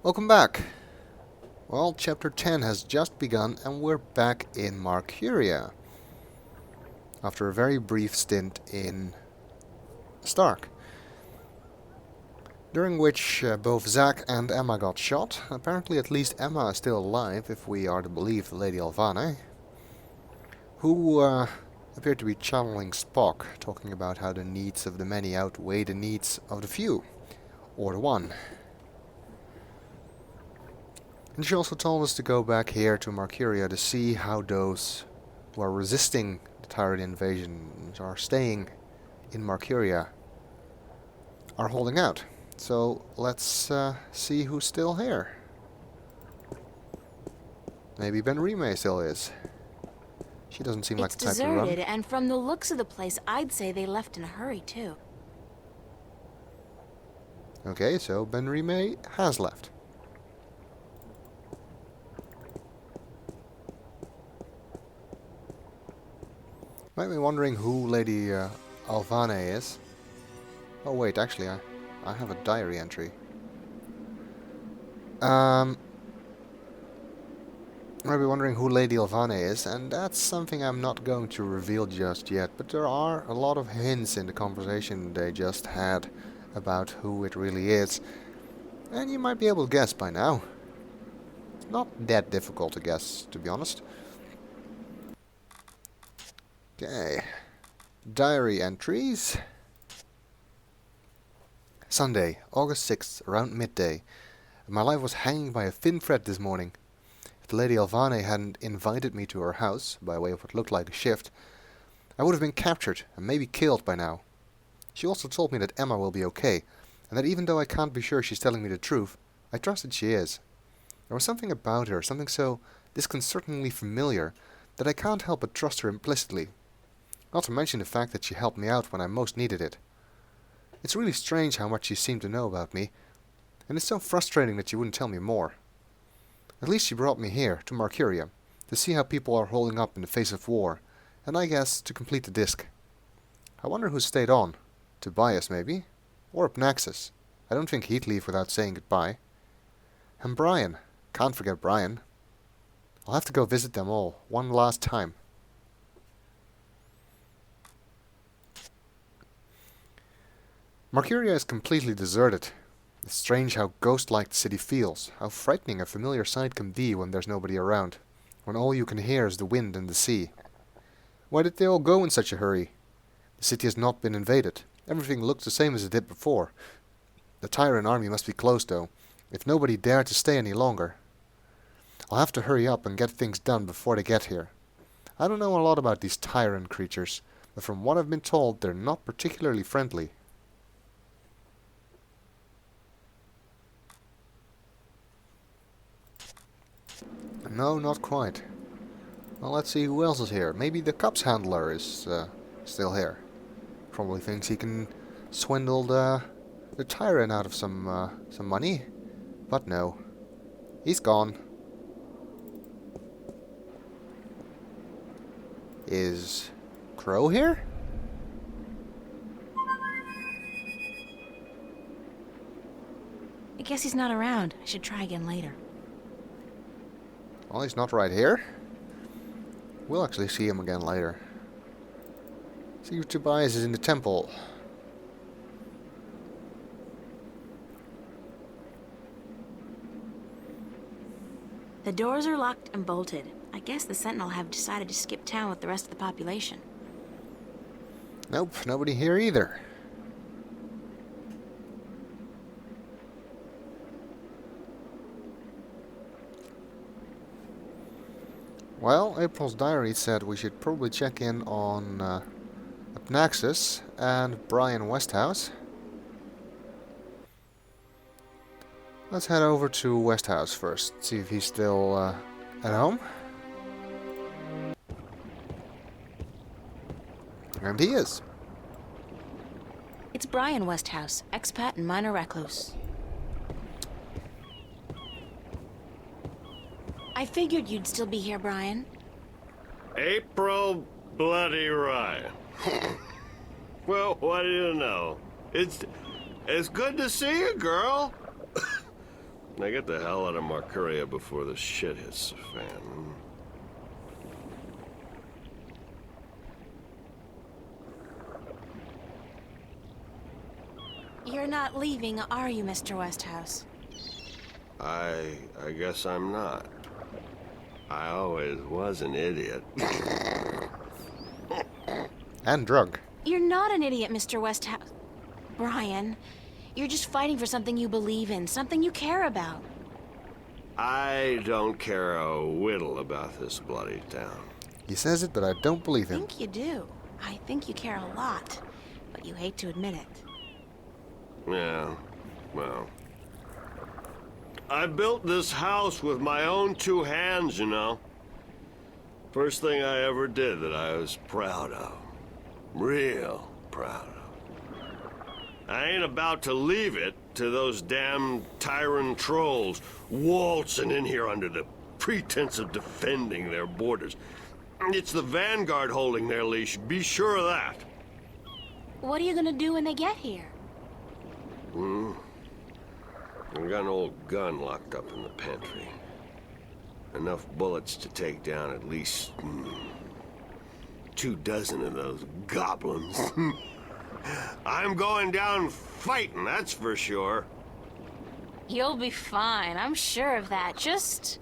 Welcome back. Well, chapter 10 has just begun and we're back in Marcuria. After a very brief stint in Stark. During which both Zack and Emma got shot. Apparently at least Emma is still alive, if we are to believe the Lady Alvane. Who appeared to be channeling Spock, talking about how the needs of the many outweigh the needs of the few. Or the one. And she also told us to go back here to Marcuria to see how those who are resisting the Tyrant invasion, are staying in Marcuria, are holding out. So let's see who's still here. Maybe Ben Rime still is. She doesn't seem like the type to run. It's deserted, and from the looks of the place, I'd say they left in a hurry too. Okay, so Ben Rime has left. Might be wondering who Lady Alvane is. Oh wait, actually I have a diary entry. Might be wondering who Lady Alvane is, and that's something I'm not going to reveal just yet, but there are a lot of hints in the conversation they just had about who it really is. And you might be able to guess by now. It's not that difficult to guess, to be honest. Okay. Diary entries. Sunday, August 6th, around midday. My life was hanging by a thin thread this morning. If the Lady Alvane hadn't invited me to her house, by way of what looked like a shift, I would have been captured and maybe killed by now. She also told me that Emma will be okay, and that even though I can't be sure she's telling me the truth, I trust that she is. There was something about her, something so disconcertingly familiar, that I can't help but trust her implicitly. Not to mention the fact that she helped me out when I most needed it. It's really strange how much she seemed to know about me, and it's so frustrating that she wouldn't tell me more. At least she brought me here, to Marcuria, to see how people are holding up in the face of war, and I guess to complete the disc. I wonder who stayed on. Tobias, maybe? Or Naxos. I don't think he'd leave without saying goodbye. And Brian. Can't forget Brian. I'll have to go visit them all, one last time. Marcuria is completely deserted. It's strange how ghost-like the city feels, how frightening a familiar sight can be when there's nobody around, when all you can hear is the wind and the sea. Why did they all go in such a hurry? The city has not been invaded. Everything looks the same as it did before. The Tyrant army must be close, though, if nobody dared to stay any longer. I'll have to hurry up and get things done before they get here. I don't know a lot about these Tyrant creatures, but from what I've been told, they're not particularly friendly. No, not quite. Well, let's see who else is here. Maybe the Cups handler is still here. Probably thinks he can swindle the Tyrant out of some money. But no. He's gone. Is Crow here? I guess he's not around. I should try again later. Well, he's not right here. We'll actually see him again later. See if Tobias is in the temple. The doors are locked and bolted. I guess the Sentinel have decided to skip town with the rest of the population. Nope, nobody here either. Well, April's diary said we should probably check in on Naxos and Brian Westhouse. Let's head over to Westhouse first, see if he's still at home. And he is. It's Brian Westhouse, expat and minor recluse. I figured you'd still be here, Brian. April Bloody Ryan. Well, what do you know? It's good to see you, girl. Now get the hell out of Marcuria before the shit hits the fan. You're not leaving, are you, Mr. Westhouse? I guess I'm not. I always was an idiot. And drunk. You're not an idiot, Mr. Westhouse. Brian, you're just fighting for something you believe in, something you care about. I don't care a whittle about this bloody town. He says it, but I don't believe I him. think you do. I think you care a lot, but you hate to admit it. Yeah, well. I built this house with my own two hands, you know. First thing I ever did that I was proud of. Real proud of. I ain't about to leave it to those damn tyrant trolls waltzing in here under the pretense of defending their borders. It's the Vanguard holding their leash, be sure of that. What are you gonna do when they get here? I got an old gun locked up in the pantry. Enough bullets to take down at least 24 of those goblins. I'm going down fighting, that's for sure. You'll be fine, I'm sure of that. Just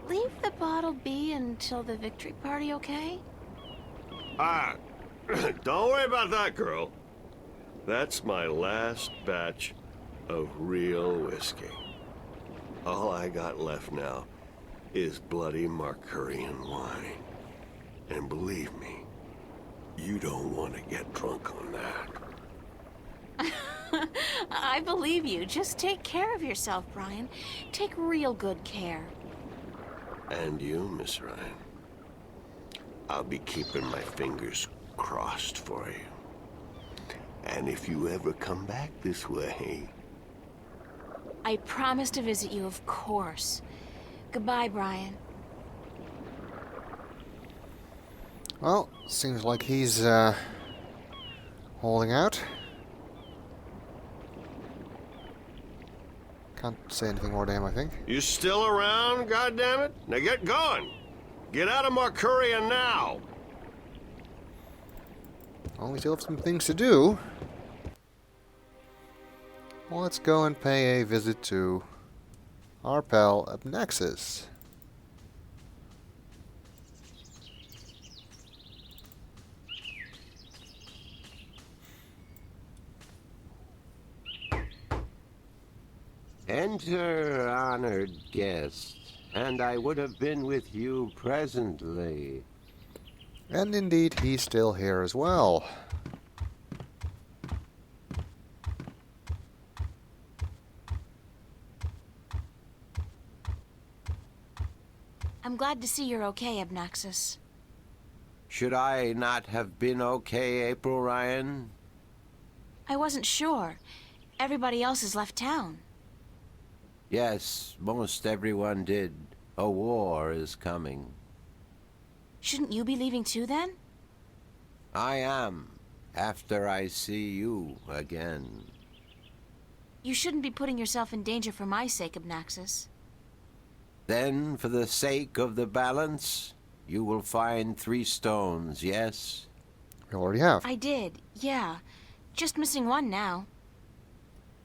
leave the bottle be until the victory party, okay? Don't worry about that, girl. That's my last batch of real whiskey. All I got left now is bloody Marcurian wine. And believe me, you don't want to get drunk on that. I believe you. Just take care of yourself, Brian. Take real good care. And you, Miss Ryan. I'll be keeping my fingers crossed for you. And if you ever come back this way... I promise to visit you, of course. Goodbye, Brian. Well, seems like he's holding out. Can't say anything more to him, I think. You still around, goddammit? Now get going! Get out of Marcuria now! Well, we still have some things to do. Well, let's go and pay a visit to our pal Abnaxis. Enter, honored guest, and I would have been with you presently. And indeed, he's still here as well. I'm glad to see you're okay, Abnaxis. Should I not have been okay, April Ryan? I wasn't sure. Everybody else has left town. Yes, most everyone did. A war is coming. Shouldn't you be leaving too, then? I am, after I see you again. You shouldn't be putting yourself in danger for my sake, Abnaxis. Then, for the sake of the balance, you will find 3 stones, yes? We already have. I did, yeah. Just missing one now.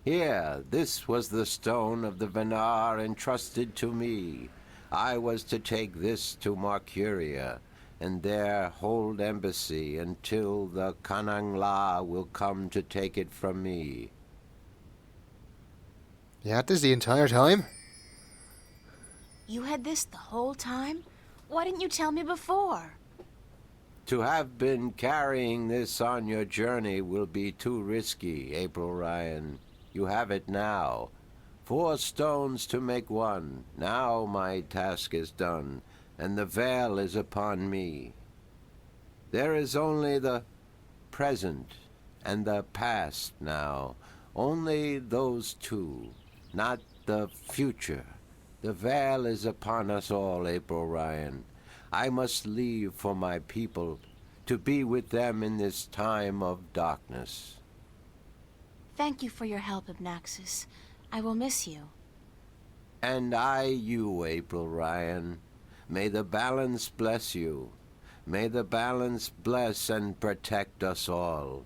Here, this was the stone of the Venar entrusted to me. I was to take this to Marcuria, and there hold embassy until the Kanangla will come to take it from me. You had this the entire time? You had this the whole time? Why didn't you tell me before? To have been carrying this on your journey will be too risky, April Ryan. You have it now. 4 stones to make 1. Now my task is done, and the veil is upon me. There is only the present and the past now. Only those 2, not the future. The veil is upon us all, April Ryan. I must leave for my people, to be with them in this time of darkness. Thank you for your help, Abnaxis. I will miss you. And I you, April Ryan. May the balance bless you. May the balance bless and protect us all.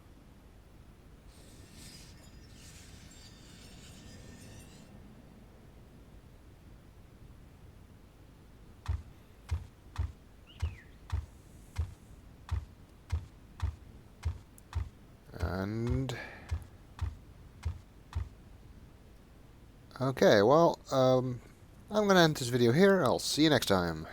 And... okay, well, I'm gonna end this video here. I'll see you next time.